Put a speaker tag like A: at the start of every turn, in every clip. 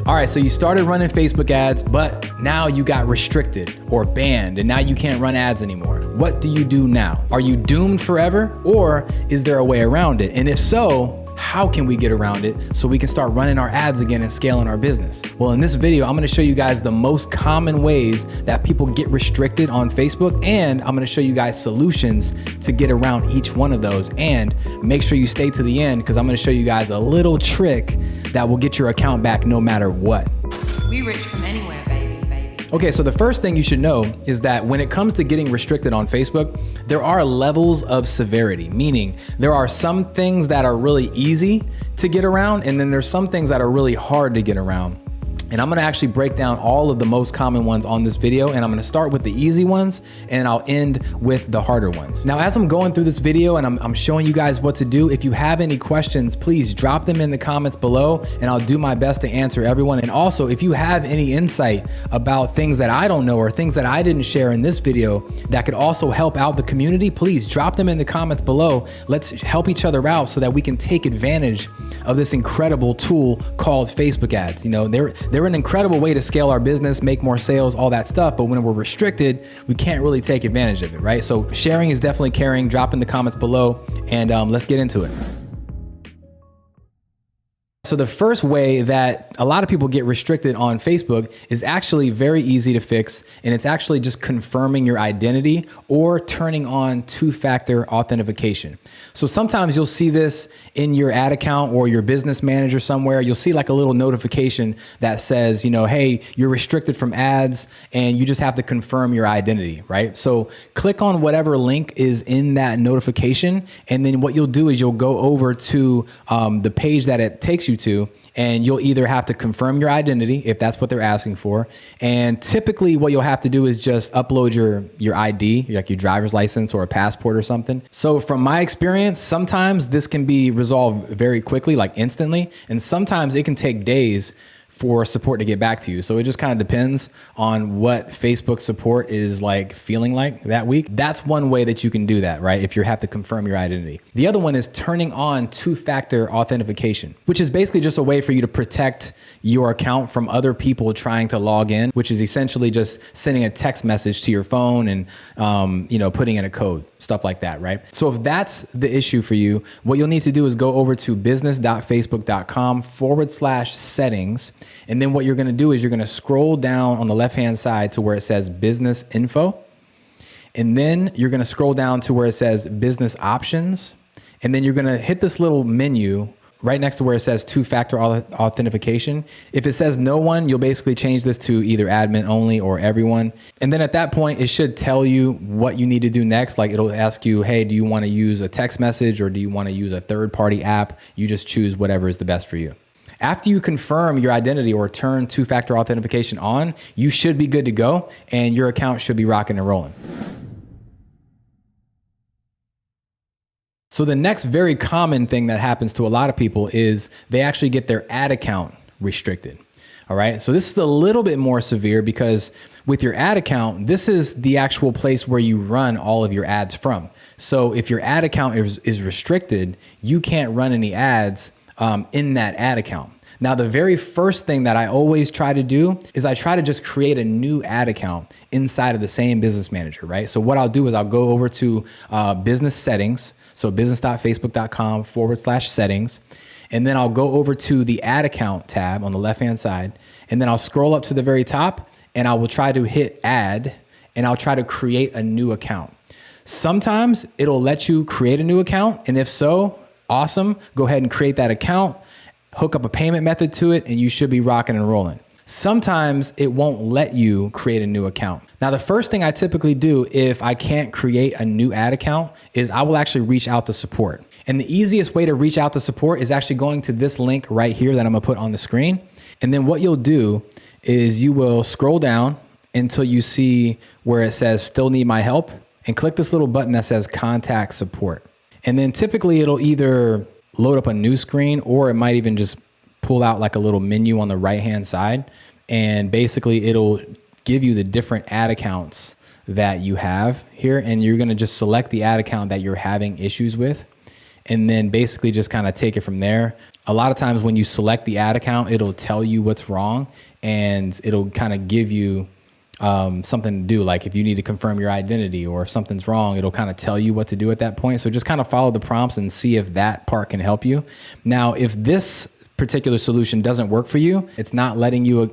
A: All right, so you started running Facebook ads, but now you got restricted or banned, and now you can't run ads anymore. What do you do now? Are you doomed forever, or is there a way around it? And if so, how can we get around it so we can start running our ads again and scaling our business? Well, in this video, I'm gonna show you guys the most common ways that people get restricted on Facebook, and I'm gonna show you guys solutions to get around each one of those. And make sure you stay to the end, because I'm gonna show you guys a little trick that will get your account back no matter what.
B: We rich from anywhere, baby.
A: Okay, so the first thing you should know is that when it comes to getting restricted on Facebook, there are levels of severity, meaning there are some things that are really easy to get around, and then there's some things that are really hard to get around. And I'm gonna actually break down all of the most common ones on this video, and I'm gonna start with the easy ones, and I'll end with the harder ones. Now, as I'm going through this video and I'm showing you guys what to do, if you have any questions, please drop them in the comments below, and I'll do my best to answer everyone. And also, if you have any insight about things that I don't know or things that I didn't share in this video that could also help out the community, please drop them in the comments below. Let's help each other out so that we can take advantage of this incredible tool called Facebook ads. You know, they're an incredible way to scale our business, make more sales, all that stuff. But when we're restricted, we can't really take advantage of it, right? So sharing is definitely caring. Drop in the comments below, and let's get into it. So the first way that a lot of people get restricted on Facebook is actually very easy to fix, and it's actually just confirming your identity or turning on two-factor authentication. So sometimes you'll see this in your ad account or your business manager somewhere. You'll see like a little notification that says, you know, hey, you're restricted from ads, and you just have to confirm your identity, right? So click on whatever link is in that notification, and then what you'll do is you'll go over to the page that it takes you to, and you'll either have to confirm your identity if that's what they're asking for. And typically what you'll have to do is just upload your ID, like your driver's license or a passport or something. So from my experience, sometimes this can be resolved very quickly, like instantly, and sometimes it can take days for support to get back to you. So it just kind of depends on what Facebook support is like feeling like that week. That's one way that you can do that, right? If you have to confirm your identity. The other one is turning on two-factor authentication, which is basically just a way for you to protect your account from other people trying to log in, which is essentially just sending a text message to your phone and you know, putting in a code, stuff like that, right? So if that's the issue for you, what you'll need to do is go over to business.facebook.com/settings. And then what you're gonna do is you're gonna scroll down on the left-hand side to where it says business info. And then you're gonna scroll down to where it says business options. And then you're gonna hit this little menu right next to where it says two-factor authentication. If it says no one, you'll basically change this to either admin only or everyone. And then at that point, it should tell you what you need to do next. Like it'll ask you, hey, do you wanna use a text message or do you wanna use a third-party app? You just choose whatever is the best for you. After you confirm your identity or turn two-factor authentication on, you should be good to go, and your account should be rocking and rolling. So the next very common thing that happens to a lot of people is they actually get their ad account restricted. All right, so this is a little bit more severe because with your ad account, this is the actual place where you run all of your ads from. So if your ad account is restricted, you can't run any ads in that ad account. Now, the very first thing that I always try to do is I try to just create a new ad account inside of the same business manager, right? So what I'll do is I'll go over to business settings. So business.facebook.com/settings. And then I'll go over to the ad account tab on the left-hand side. And then I'll scroll up to the very top and I will try to hit add, and I'll try to create a new account. Sometimes it'll let you create a new account. And if so, awesome, go ahead and create that account, hook up a payment method to it, and you should be rocking and rolling. Sometimes it won't let you create a new account. Now, the first thing I typically do if I can't create a new ad account is I will actually reach out to support. And the easiest way to reach out to support is actually going to this link right here that I'm gonna put on the screen. And then what you'll do is you will scroll down until you see where it says still need my help, and click this little button that says contact support. And then typically it'll either load up a new screen, or it might even just pull out like a little menu on the right-hand side. And basically it'll give you the different ad accounts that you have here. And you're gonna just select the ad account that you're having issues with. And then basically just kind of take it from there. a lot of times when you select the ad account, it'll tell you what's wrong and it'll kind of give you something to do. Like if you need to confirm your identity or if something's wrong, it'll kind of tell you what to do at that point. So just kind of follow the prompts and see if that part can help you. Now, if this particular solution doesn't work for you, it's not letting you,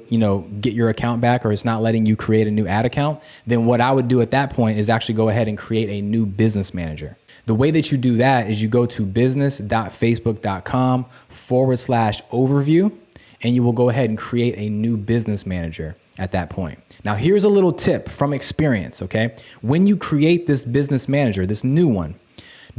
A: get your account back, or it's not letting you create a new ad account, then what I would do at that point is actually go ahead and create a new business manager. The way that you do that is you go to business.facebook.com/overview, and you will go ahead and create a new business manager at that point. Now, here's a little tip from experience, okay? When you create this business manager, this new one,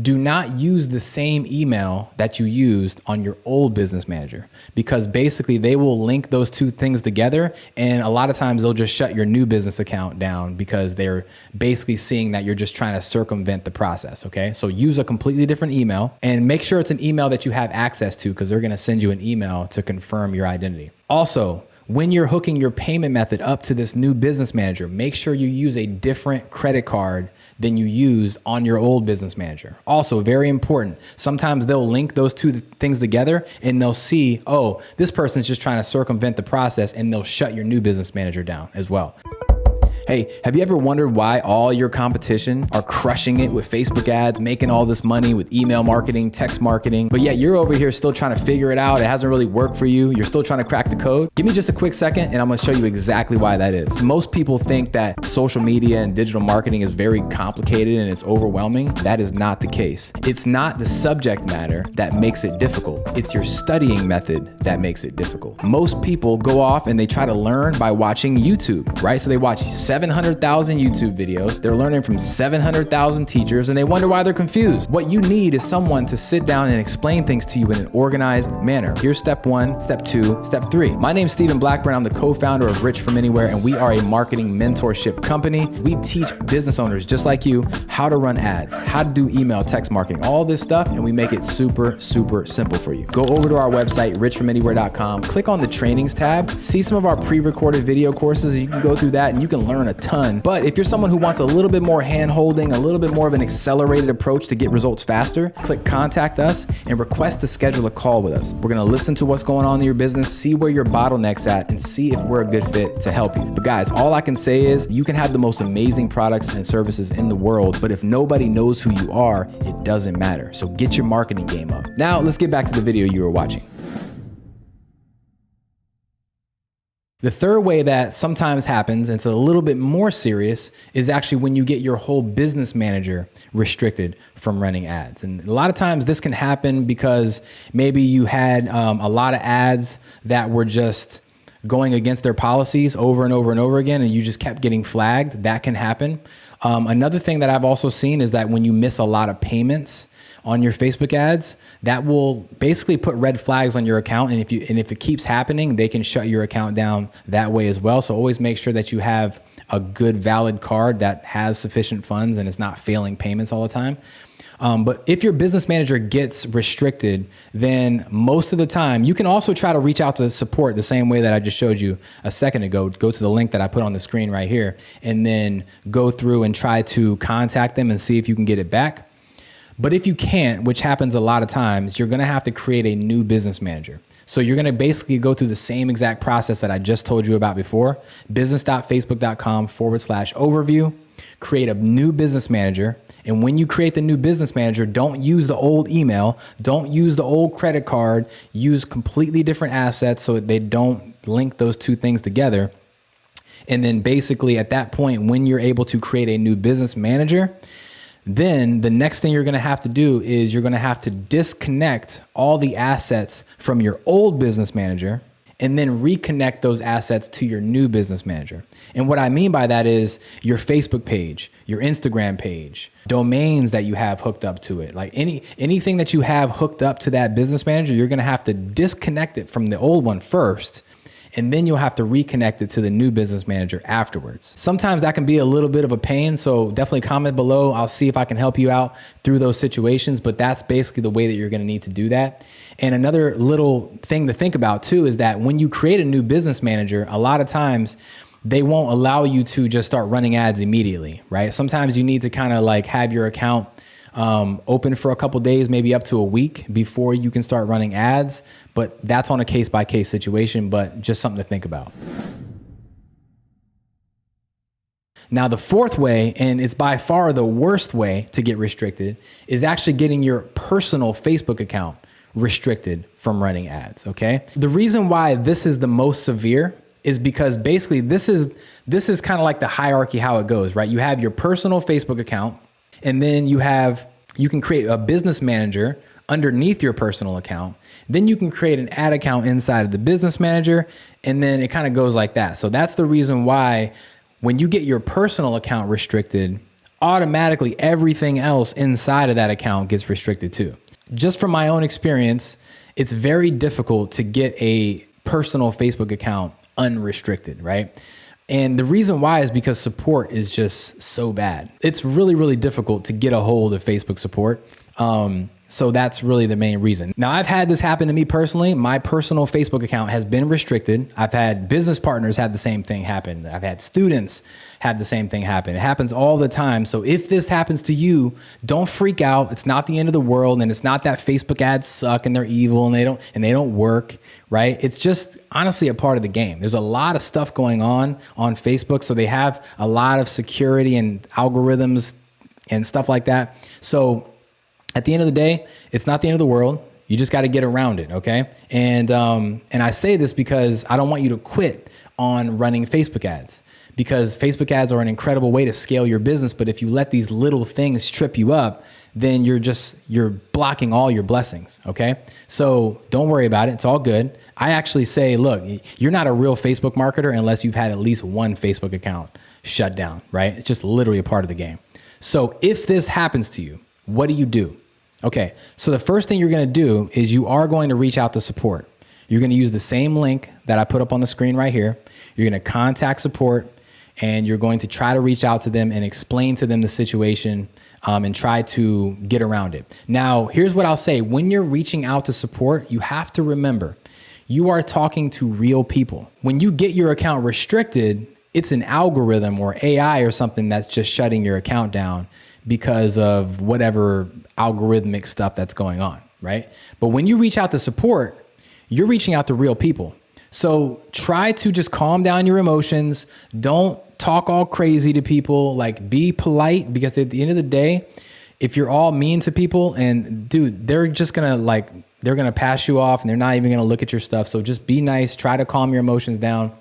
A: do not use the same email that you used on your old business manager, because basically they will link those two things together. And a lot of times they'll just shut your new business account down because they're basically seeing that you're just trying to circumvent the process. Okay. So use a completely different email and make sure it's an email that you have access to, because they're going to send you an email to confirm your identity. Also, when you're hooking your payment method up to this new business manager, make sure you use a different credit card than you used on your old business manager. Also, very important. Sometimes they'll link those two things together and they'll see, oh, this person's just trying to circumvent the process, and they'll shut your new business manager down as well. Hey, have you ever wondered why all your competition are crushing it with Facebook ads, making all this money with email marketing, text marketing, but yet you're over here still trying to figure it out? It hasn't really worked for you. You're still trying to crack the code. Give me just a quick second and I'm gonna show you exactly why that is. Most people think that social media and digital marketing is very complicated and it's overwhelming. That is not the case. It's not the subject matter that makes it difficult. It's your studying method that makes it difficult. Most people go off and they try to learn by watching YouTube, right? So they watch 700,000 YouTube videos. They're learning from 700,000 teachers and they wonder why they're confused. What you need is someone to sit down and explain things to you in an organized manner. Here's step 1, step 2, step 3. My name's Stephen Blackburn. I'm the co-founder of Rich From Anywhere, and we are a marketing mentorship company. We teach business owners just like you how to run ads, how to do email, text marketing, all this stuff, and we make it super, super simple for you. Go over to our website, richfromanywhere.com, click on the trainings tab, see some of our pre-recorded video courses. You can go through that and you can learn a ton. But if you're someone who wants a little bit more hand-holding, a little bit more of an accelerated approach to get results faster, click contact us and request to schedule a call with us. We're gonna listen to what's going on in your business, see where your bottleneck's at, and see if we're a good fit to help you. But guys, all I can say is you can have the most amazing products and services in the world, but if nobody knows who you are, it doesn't matter. So get your marketing game up. Now let's get back to the video you were watching. The third way that sometimes happens, and it's a little bit more serious, is actually when you get your whole business manager restricted from running ads. And a lot of times this can happen because maybe you had a lot of ads that were just going against their policies over and over and over again, and you just kept getting flagged. That can happen. Another thing that I've also seen is that when you miss a lot of payments on your Facebook ads, that will basically put red flags on your account. And if it keeps happening, they can shut your account down that way as well. So always make sure that you have a good, valid card that has sufficient funds and is not failing payments all the time. But if your business manager gets restricted, then most of the time you can also try to reach out to support the same way that I just showed you a second ago. Go to the link that I put on the screen right here, and then go through and try to contact them and see if you can get it back. But if you can't, which happens a lot of times, you're gonna have to create a new business manager. So you're gonna basically go through the same exact process that I just told you about before, business.facebook.com/overview, create a new business manager. And when you create the new business manager, don't use the old email, don't use the old credit card, use completely different assets so that they don't link those two things together. And then basically at that point, when you're able to create a new business manager, then the next thing you're going to have to do is you're going to have to disconnect all the assets from your old business manager and then reconnect those assets to your new business manager. And what I mean by that is your Facebook page, your Instagram page, domains that you have hooked up to it, like anything that you have hooked up to that business manager, you're going to have to disconnect it from the old one first. And then you'll have to reconnect it to the new business manager afterwards. Sometimes that can be a little bit of a pain, so definitely comment below. I'll see if I can help you out through those situations, but that's basically the way that you're gonna need to do that. And another little thing to think about too is that when you create a new business manager, a lot of times they won't allow you to just start running ads immediately, right? Sometimes you need to kind of like have your account open for a couple days, maybe up to a week before you can start running ads. But that's on a case-by-case situation, but just something to think about. Now, the fourth way, and it's by far the worst way to get restricted, is actually getting your personal Facebook account restricted from running ads, okay? The reason why this is the most severe is because basically this is kind of like the hierarchy how it goes, right? You have your personal Facebook account, and then you can create a business manager underneath your personal account. Then you can create an ad account inside of the business manager, and then it kind of goes like that. So that's the reason why when you get your personal account restricted, automatically everything else inside of that account gets restricted too. Just from my own experience, it's very difficult to get a personal Facebook account unrestricted, right? And the reason why is because support is just so bad. It's really, really difficult to get a hold of Facebook support. So that's really the main reason. Now, I've had this happen to me personally. My personal Facebook account has been restricted. I've had business partners have the same thing happen. I've had students have the same thing happen. It happens all the time. So if this happens to you, don't freak out. It's not the end of the world, and it's not that Facebook ads suck and they're evil and they don't work, right? It's just honestly a part of the game. There's a lot of stuff going on Facebook, so they have a lot of security and algorithms and stuff like that. So at the end of the day, it's not the end of the world. You just got to get around it, okay? And I say this because I don't want you to quit on running Facebook ads, because Facebook ads are an incredible way to scale your business. But if you let these little things trip you up, then you're blocking all your blessings, okay? So don't worry about it. It's all good. I actually say, look, you're not a real Facebook marketer unless you've had at least one Facebook account shut down, right? It's just literally a part of the game. So if this happens to you, what do you do? Okay, so the first thing you're gonna do is you are going to reach out to support. You're gonna use the same link that I put up on the screen right here. You're gonna contact support, and you're going to try to reach out to them and explain to them the situation and try to get around it. Now, here's what I'll say. When you're reaching out to support, you have to remember, you are talking to real people. When you get your account restricted, it's an algorithm or AI or something that's just shutting your account down because of whatever algorithmic stuff that's going on, right? But when you reach out to support, you're reaching out to real people. So try to just calm down your emotions. Don't talk all crazy to people. Like, be polite, because at the end of the day, if you're all mean to people, and dude, they're just gonna they're gonna pass you off and they're not even gonna look at your stuff. So just be nice. Try to calm your emotions down.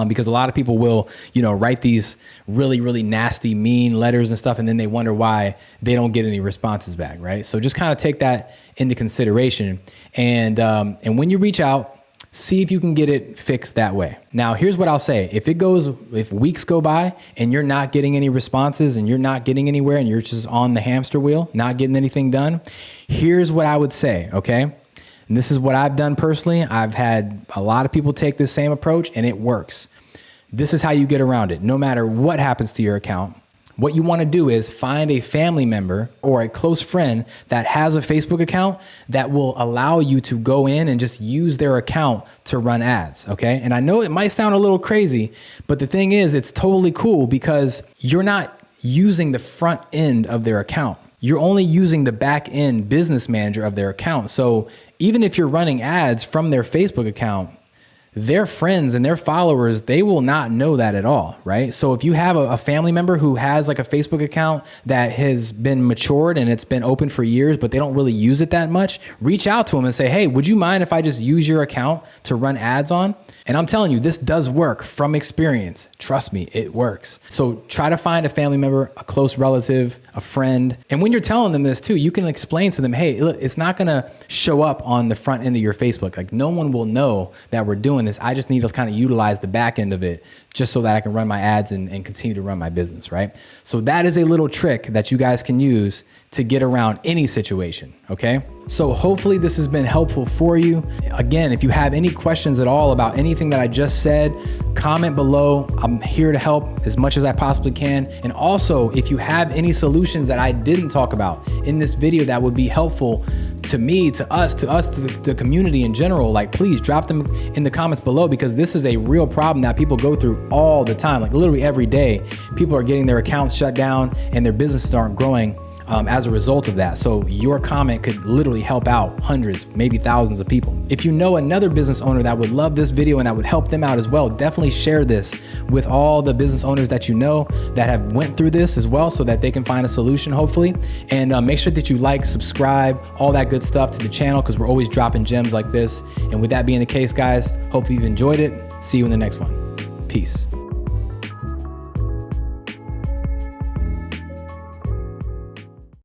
A: Because a lot of people will, write these really, really nasty, mean letters and stuff, and then they wonder why they don't get any responses back, right? So just kind of take that into consideration. And when you reach out, see if you can get it fixed that way. Now, here's what I'll say. If weeks go by and you're not getting any responses and you're not getting anywhere and you're just on the hamster wheel, not getting anything done, here's what I would say, okay? And this is what I've done personally. I've had a lot of people take this same approach, and it works. This is how you get around it. No matter what happens to your account, what you want to do is find a family member or a close friend that has a Facebook account that will allow you to go in and just use their account to run ads, okay? And I know it might sound a little crazy, but the thing is, it's totally cool because you're not using the front end of their account. You're only using the back end business manager of their account. So even if you're running ads from their Facebook account, their friends and their followers, they will not know that at all, right? So if you have a family member who has like a Facebook account that has been matured and it's been open for years, but they don't really use it that much, reach out to them and say, hey, would you mind if I just use your account to run ads on? And I'm telling you, this does work from experience. Trust me, it works. So try to find a family member, a close relative, a friend. And when you're telling them this too, you can explain to them, hey, look, it's not gonna show up on the front end of your Facebook. Like, no one will know that we're doing this. I just need to kind of utilize the back end of it just so that I can run my ads and continue to run my business, right? So that is a little trick that you guys can use to get around any situation, okay? So hopefully this has been helpful for you. Again, if you have any questions at all about anything that I just said, comment below. I'm here to help as much as I possibly can. And also, if you have any solutions that I didn't talk about in this video that would be helpful to me, to us, to the community in general, like, please drop them in the comments below, because this is a real problem that people go through all the time. Like, literally every day, people are getting their accounts shut down and their businesses aren't growing. as a result of that. So your comment could literally help out hundreds, maybe thousands of people. If you know another business owner that would love this video and that would help them out as well, definitely share this with all the business owners that you know that have went through this as well, so that they can find a solution, hopefully. And make sure that you like, subscribe, all that good stuff to the channel, because we're always dropping gems like this. And with that being the case, guys, hope you've enjoyed it. See you in the next one. Peace.